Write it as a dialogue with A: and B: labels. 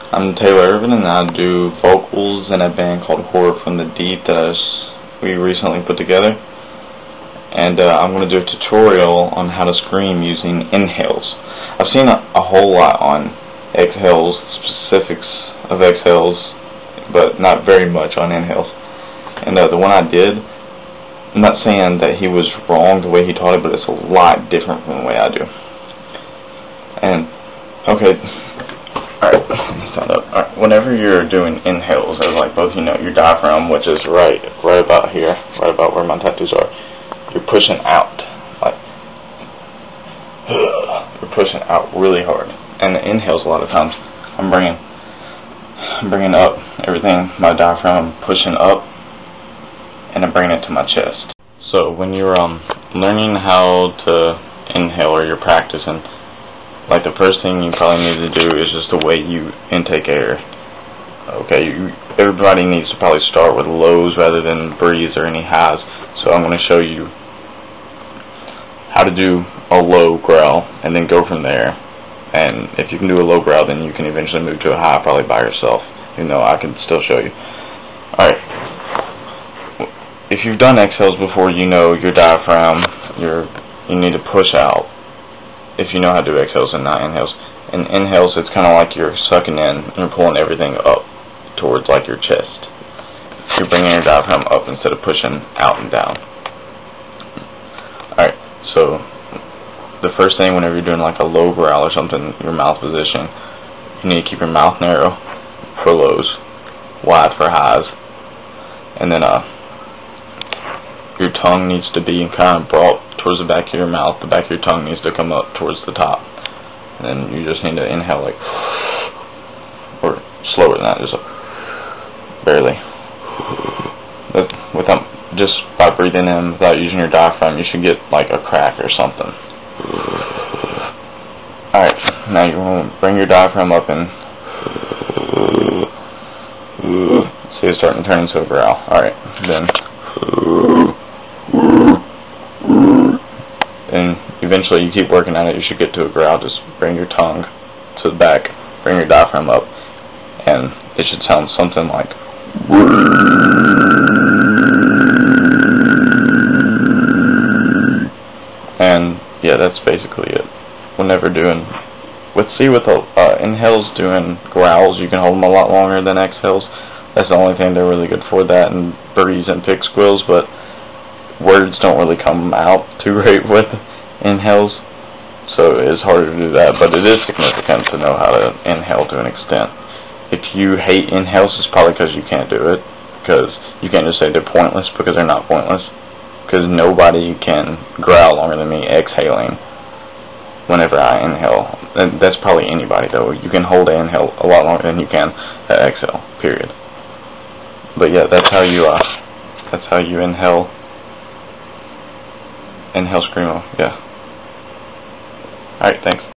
A: I'm Taylor Irvin, and I do vocals in a band called Horror from the Deep that we recently put together. And I'm going to do a tutorial on how to scream using inhales. I've seen a whole lot on exhales, specifics of exhales, but not very much on inhales. And the one I did, I'm not saying that he was wrong the way he taught it, but it's a lot different from the way I do. And, okay, alright, stand up. Alright, whenever you're doing inhales, as like both you know, your diaphragm, which is right about here, right about where my tattoos are, you're pushing out, like, you're pushing out really hard. And the inhales, a lot of times, I'm bringing up everything, my diaphragm, pushing up, and I'm bringing it to my chest. So when you're learning how to inhale, or you're practicing, like the first thing you probably need to do is just the way you intake air. Okay, everybody needs to probably start with lows rather than breathes or any highs. So I'm going to show you how to do a low growl and then go from there. And if you can do a low growl, then you can eventually move to a high, probably by yourself. You know, I can still show you. Alright. If you've done exhales before, you know your diaphragm, you need to push out. If you know how to do exhales and not inhales. In inhales, it's kind of like you're sucking in and you're pulling everything up towards like your chest. You're bringing your diaphragm up instead of pushing out and down. Alright, so the first thing whenever you're doing like a low growl or something, your mouth position, you need to keep your mouth narrow for lows, wide for highs, and then your tongue needs to be kind of brought towards the back of your mouth. The back of your tongue needs to come up towards the top. And then you just need to inhale like, or slower than that, just barely. But just by breathing in without using your diaphragm, you should get like a crack or something. Alright, now you want to bring your diaphragm up and see it's starting to turn into a growl. Alright, then and eventually you keep working on it, you should get to a growl. Just bring your tongue to the back, bring your diaphragm up, and it should sound something like and yeah, that's basically it. Whenever doing with inhales, doing growls, you can hold them a lot longer than exhales. That's the only thing they're really good for, that and breathes and pick squeals, but words don't really come out too great with inhales, so it's harder to do that, but it is significant to know how to inhale to an extent. If you hate inhales, it's probably because you can't do it, because you can't just say they're pointless, because they're not pointless, because nobody can growl longer than me exhaling whenever I inhale. And that's probably anybody, though. You can hold an inhale a lot longer than you can to exhale, period. But yeah, that's how you inhale screamo, yeah. Alright, thanks.